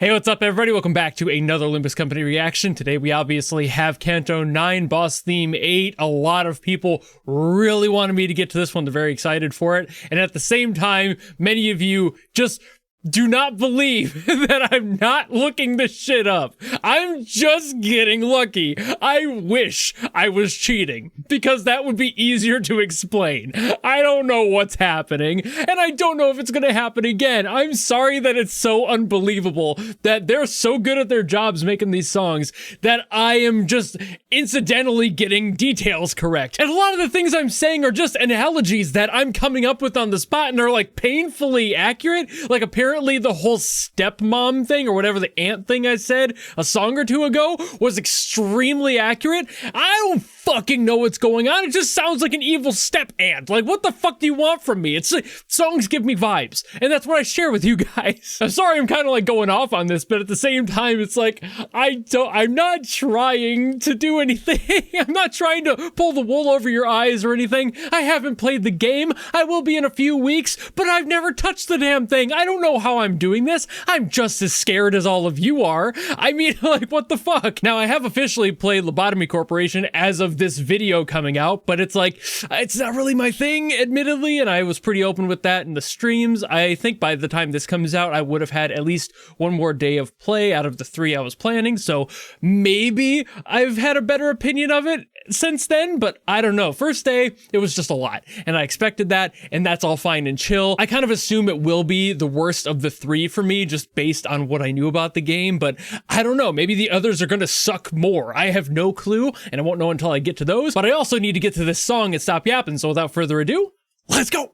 Hey, what's up, everybody? Welcome back to another Limbus Company reaction. Today, we obviously have Canto 9, Boss Theme 8. A lot of people really wanted me to get to this one. They're very excited for it. And at the same time, many of you just do not believe that I'm not looking this shit up. I'm just getting lucky. I wish I was cheating, because that would be easier to explain. I don't know what's happening, and I don't know if it's gonna happen again. I'm sorry that it's so unbelievable that they're so good at their jobs making these songs that I am just incidentally getting details correct. And a lot of the things I'm saying are just analogies that I'm coming up with on the spot and are like painfully accurate. Like apparently the whole stepmom thing or whatever the aunt thing I said a song or two ago was extremely accurate. I don't fucking know what's going on. It just sounds like an evil step aunt. Like, what the fuck do you want from me? It's like, songs give me vibes, and that's what I share with you guys. I'm sorry I'm kind of like going off on this, but at the same time, it's like, I'm not trying to do anything. I'm not trying to pull the wool over your eyes or anything. I haven't played the game. I will be in a few weeks, but I've never touched the damn thing. I don't know how I'm doing this. I'm just as scared as all of you are. I mean, like, what the fuck? Now, I have officially played Lobotomy Corporation as of this video coming out, but it's like, it's not really my thing, admittedly, and I was pretty open with that in the streams. I think by the time this comes out, I would have had at least one more day of play out of the 3 I was planning, so maybe I've had a better opinion of it since then, but I don't know. First day, it was just a lot, and I expected that, and that's all fine and chill. I kind of assume it will be the worst of the 3 for me, just based on what I knew about the game, but I don't know. Maybe the others are gonna suck more. I have no clue, and I won't know until I get to those, but I also need to get to this song and stop yapping, so without further ado, let's go!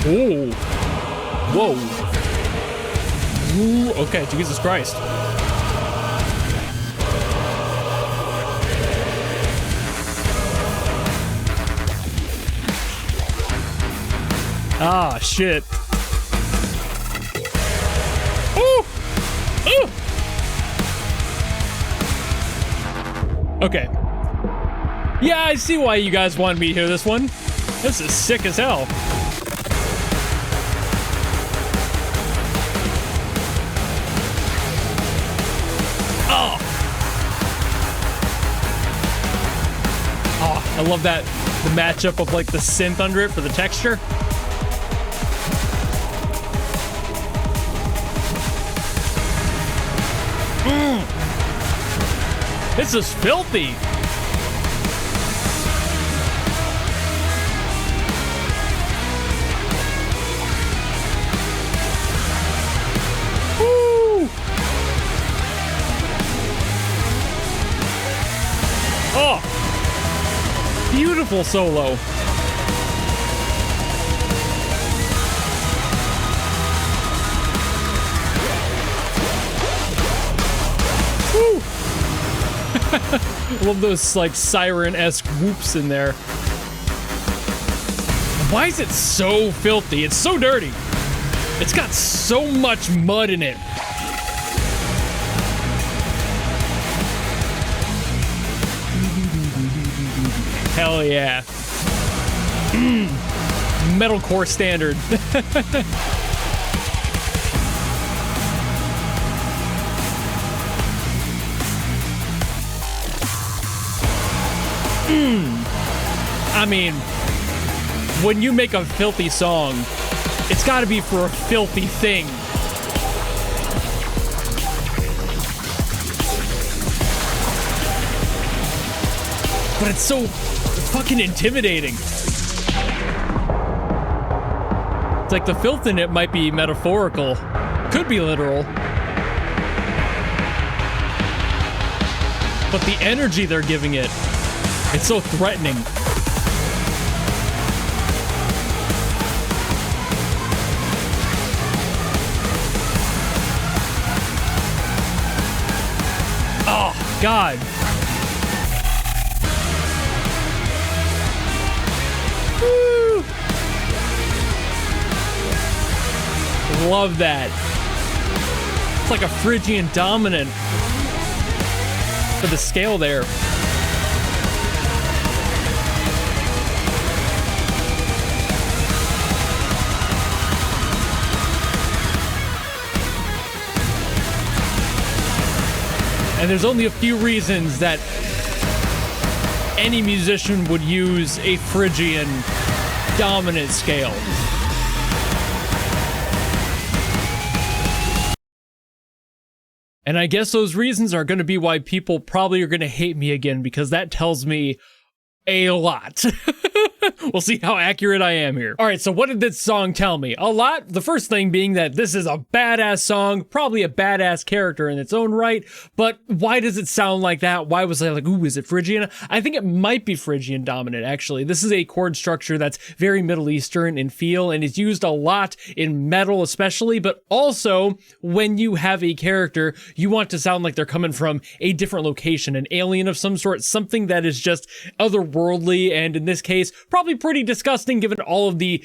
Oh. Whoa. Ooh, okay, Jesus Christ. Ah, shit. Ooh! Ooh! Okay. Yeah, I see why you guys wanted me to hear this one. This is sick as hell. Oh! Oh, I love that. The matchup of like the synth under it for the texture. This is filthy. Woo! Oh, beautiful solo. Woo! Love those like siren-esque whoops in there. Why is it so filthy? It's so dirty. It's got so much mud in it. Hell yeah. Metalcore standard. I mean, when you make a filthy song, it's gotta be for a filthy thing. But it's so fucking intimidating. It's like the filth in it might be metaphorical. Could be literal. But the energy they're giving it, it's so threatening. Oh, God. Woo. Love that. It's like a Phrygian dominant for the scale there. And there's only a few reasons that any musician would use a Phrygian dominant scale. And I guess those reasons are going to be why people probably are going to hate me again, because that tells me a lot. We'll see how accurate I am here. All right, so what did this song tell me? A lot. The first thing being that this is a badass song, probably a badass character in its own right, but why does it sound like that? Why was I like, ooh, is it Phrygian? I think it might be Phrygian dominant, actually. This is a chord structure that's very Middle Eastern in feel and is used a lot in metal especially, but also when you have a character, you want to sound like they're coming from a different location, an alien of some sort, something that is just otherworldly, and in this case, probably pretty disgusting given all of the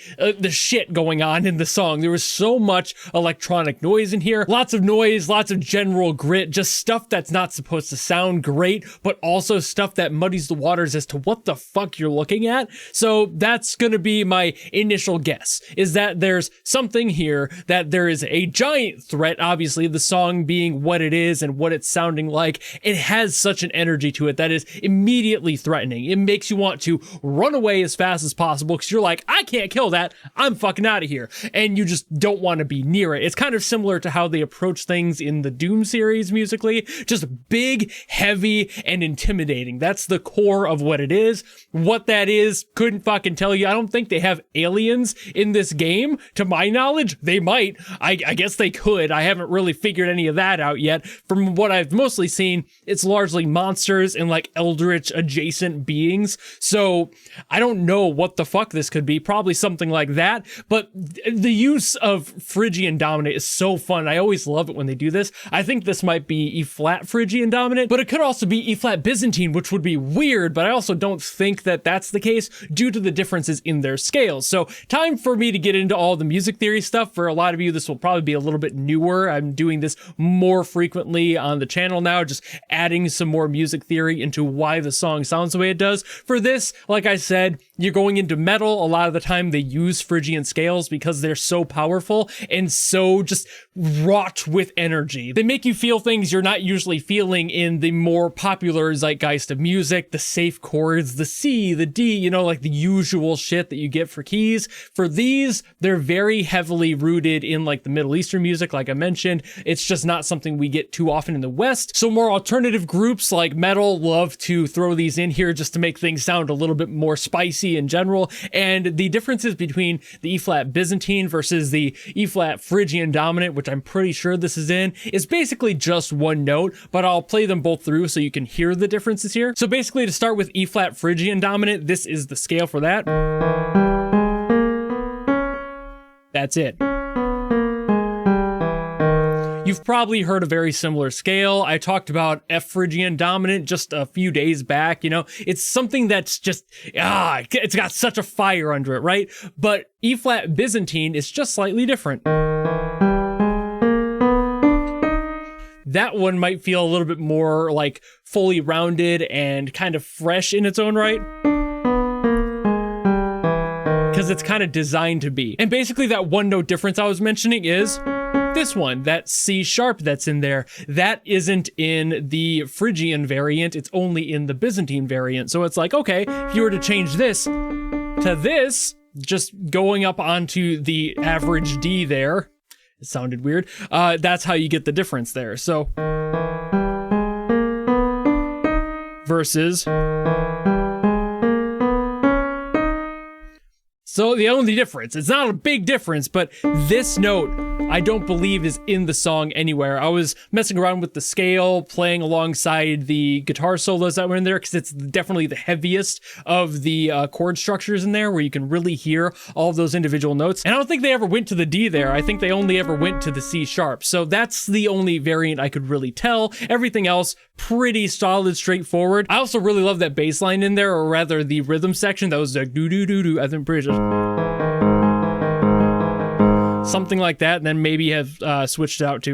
shit going on in the song. There was so much electronic noise in here, lots of noise, lots of general grit, just stuff that's not supposed to sound great, but also stuff that muddies the waters as to what the fuck you're looking at. So that's gonna be my initial guess, is that there's something here, that there is a giant threat, obviously the song being what it is and what it's sounding like. It has such an energy to it that is immediately threatening. It makes you want to run away as fast as possible because you're like, I can't kill that, I'm fucking out of here, and you just don't want to be near it. It's kind of similar to how they approach things in the Doom series musically, just big, heavy, and intimidating. That's the core of what it is. What that is, couldn't fucking tell you. I don't think they have aliens in this game, to my knowledge. They might. I guess they could. I haven't really figured any of that out yet. From what I've mostly seen, it's largely monsters and like eldritch adjacent beings. So I don't know what the fuck this could be. Probably something like that. But the use of Phrygian dominant is so fun. I always love it when they do this. I think this might be E-flat Phrygian dominant, but it could also be E-flat Byzantine, which would be weird, but I also don't think that that's the case due to the differences in their scales. So time for me to get into all the music theory stuff. For a lot of you, this will probably be a little bit newer. I'm doing this more frequently on the channel now, just adding some more music theory into why the song sounds the way it does. For this, like I said, you're going into metal. A lot of the time they use Phrygian scales because they're so powerful and so just wrought with energy. They make you feel things you're not usually feeling in the more popular zeitgeist of music, the safe chords, the C, the D, you know, like the usual shit that you get for keys. For these, they're very heavily rooted in like the Middle Eastern music, like I mentioned. It's just not something we get too often in the West. So more alternative groups like metal love to throw these in here just to make things sound a little bit more spicy in general. And the differences between the E-flat Byzantine versus the E-flat Phrygian dominant, which I'm pretty sure this is in, is basically just one note, but I'll play them both through so you can hear the differences here. So basically, to start with E-flat Phrygian dominant, this is the scale for that. That's it. You've probably heard a very similar scale. I talked about F Phrygian dominant just a few days back. You know, it's something that's just, it's got such a fire under it, right? But E-flat Byzantine is just slightly different. That one might feel a little bit more like fully rounded and kind of fresh in its own right, because it's kind of designed to be. And basically that one note difference I was mentioning is this one, that C sharp that's in there, that isn't in the Phrygian variant, it's only in the Byzantine variant. So it's like, okay, if you were to change this to this, just going up onto the average D there, it sounded weird, that's how you get the difference there. So, versus, so the only difference, it's not a big difference, but this note I don't believe is in the song anywhere. I was messing around with the scale, playing alongside the guitar solos that were in there, because it's definitely the heaviest of the chord structures in there, where you can really hear all of those individual notes. And I don't think they ever went to the D there. I think they only ever went to the C sharp. So that's the only variant I could really tell. Everything else, pretty solid, straightforward. I also really love that bass line in there, or rather the rhythm section. That was like doo-doo-doo-doo. I think pretty just something like that, and then maybe have switched it out to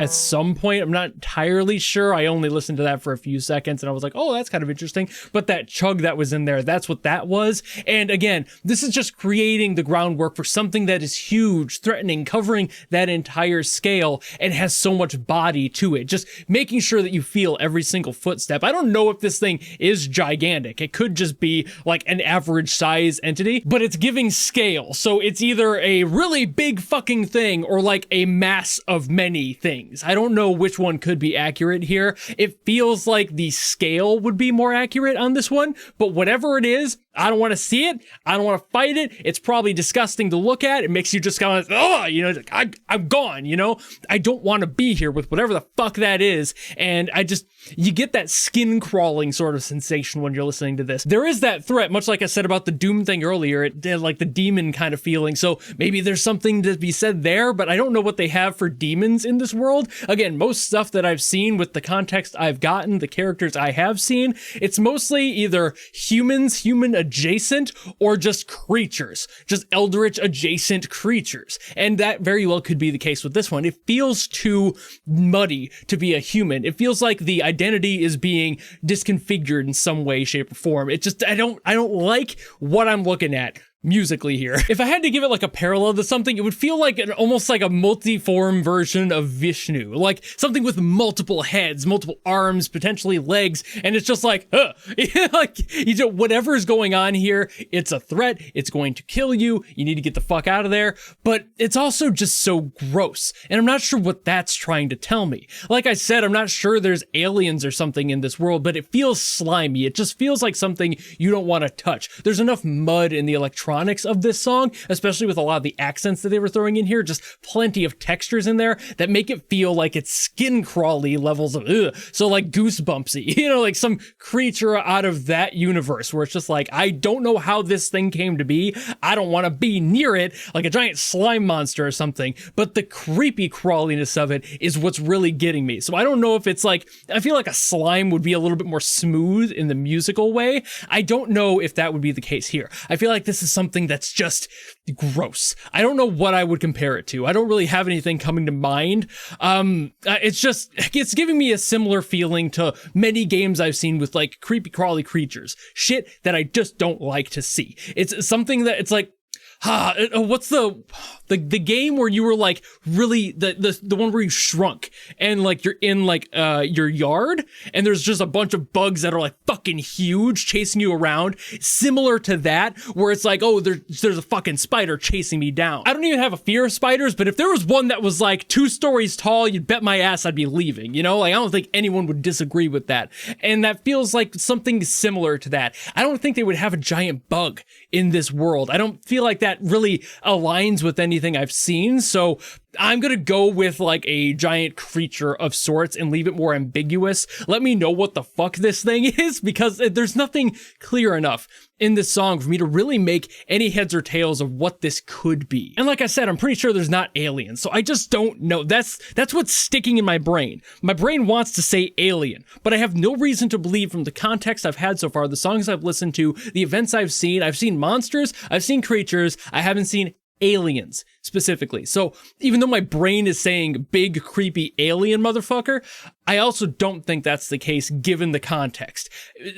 at some point. I'm not entirely sure. I only listened to that for a few seconds and I was like, oh, that's kind of interesting. But that chug that was in there, that's what that was. And again, this is just creating the groundwork for something that is huge, threatening, covering that entire scale and has so much body to it. Just making sure that you feel every single footstep. I don't know if this thing is gigantic. It could just be like an average size entity, but it's giving scale. So it's either a really big fucking thing or like a mass of many things. I don't know which one could be accurate here. It feels like the scale would be more accurate on this one, but whatever it is, I don't want to see it. I don't want to fight it. It's probably disgusting to look at. It makes you just kind of, oh, you know, like, I'm gone, you know? I don't want to be here with whatever the fuck that is. And you get that skin crawling sort of sensation when you're listening to this. There is that threat, much like I said about the Doom thing earlier, it did like the demon kind of feeling. So maybe there's something to be said there, but I don't know what they have for demons in this world. Again, most stuff that I've seen with the context I've gotten, the characters I have seen, it's mostly either humans, human adjacent, or just creatures, just eldritch adjacent creatures. And that very well could be the case with this one. It feels too muddy to be a human. It feels like the identity is being disconfigured in some way, shape, or form. It just, I don't like what I'm looking at musically here. If I had to give it like a parallel to something, it would feel like almost like a multi-form version of Vishnu, like something with multiple heads, multiple arms, potentially legs, and it's just like, like, you know, whatever is going on here, it's a threat, it's going to kill you, you need to get the fuck out of there, but it's also just so gross, and I'm not sure what that's trying to tell me. Like I said, I'm not sure there's aliens or something in this world, but it feels slimy. It just feels like something you don't want to touch. There's enough mud in the electronics of this song, especially with a lot of the accents that they were throwing in here, just plenty of textures in there that make it feel like it's skin crawly levels of so like goosebumpsy, you know, like some creature out of that universe where it's just like, I don't know how this thing came to be, I don't want to be near it, like a giant slime monster or something, but the creepy crawliness of it is what's really getting me. So I don't know if it's like, I feel like a slime would be a little bit more smooth in the musical way. I don't know if that would be the case here. I feel like this is something that's just gross. I don't know what I would compare it to. I don't really have anything coming to mind. It's giving me a similar feeling to many games I've seen with like creepy crawly creatures. Shit that I just don't like to see. It's something that it's like, what's the game where you were like really the one where you shrunk and like you're in like your yard and there's just a bunch of bugs that are like fucking huge chasing you around, similar to that, where it's like, oh, there's a fucking spider chasing me down. I don't even have a fear of spiders, but if there was one that was like 2 stories tall, you'd bet my ass I'd be leaving, you know? Like, I don't think anyone would disagree with that. And that feels like something similar to that. I don't think they would have a giant bug in this world. I don't feel like that really aligns with anything I've seen. So I'm gonna go with like a giant creature of sorts and leave it more ambiguous. Let me know what the fuck this thing is, because there's nothing clear enough in this song for me to really make any heads or tails of what this could be. And like I said, I'm pretty sure there's not aliens, so I just don't know. That's what's sticking in my brain. My brain wants to say alien, but I have no reason to believe from the context I've had so far, the songs I've listened to, the events I've seen monsters, I've seen creatures, I haven't seen aliens specifically. So even though my brain is saying big creepy alien motherfucker, I also don't think that's the case given the context.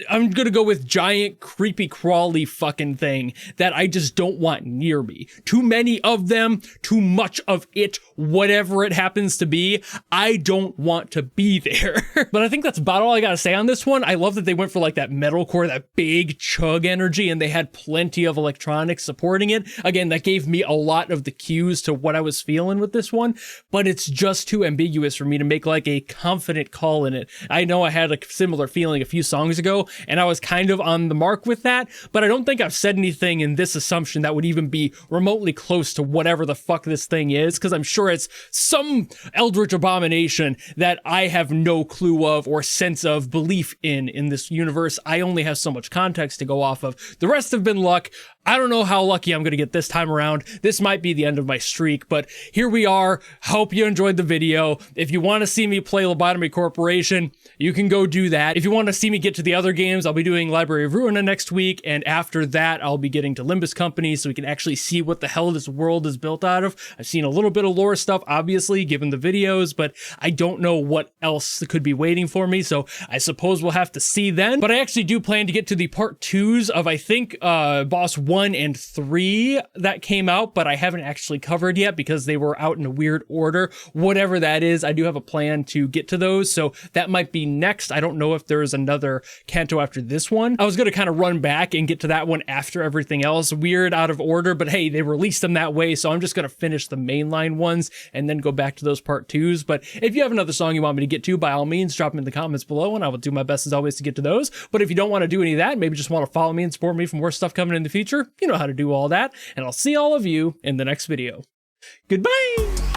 I'm gonna go with giant creepy crawly fucking thing that I just don't want near me. Too many of them, too much of it, whatever it happens to be, I don't want to be there. But I think that's about all I gotta say on this one. I love that they went for like that metalcore, that big chug energy, and they had plenty of electronics supporting it. Again, that gave me a lot of the cues to what I was feeling with this one, but it's just too ambiguous for me to make like a confident call in it. I know I had a similar feeling a few songs ago, and I was kind of on the mark with that, but I don't think I've said anything in this assumption that would even be remotely close to whatever the fuck this thing is, because I'm sure it's some eldritch abomination that I have no clue of or sense of belief in this universe. I only have so much context to go off of. The rest have been luck. I don't know how lucky I'm going to get this time around. This might be the end of my streak. But here we are. Hope you enjoyed the video. If you want to see me play Lobotomy Corporation, you can go do that. If you want to see me get to the other games, I'll be doing Library of Ruina next week, and after that, I'll be getting to Limbus Company so we can actually see what the hell this world is built out of. I've seen a little bit of lore stuff, obviously, given the videos, but I don't know what else could be waiting for me, so I suppose we'll have to see then. But I actually do plan to get to the part 2s of, I think, Boss 1 and 3 that came out, but I haven't actually covered yet because they were out in a weird order. Whatever that is, I do have a plan to get to those, so that might be next. I don't know if there's another Canto after this one. I was going to kind of run back and get to that one after everything else. Weird, out of order, but hey, they released them that way, so I'm just going to finish the mainline ones and then go back to those part 2s. But if you have another song you want me to get to, by all means, drop them in the comments below, and I will do my best as always to get to those. But if you don't want to do any of that, maybe just want to follow me and support me for more stuff coming in the future, you know how to do all that, and I'll see all of you in the next video. Goodbye!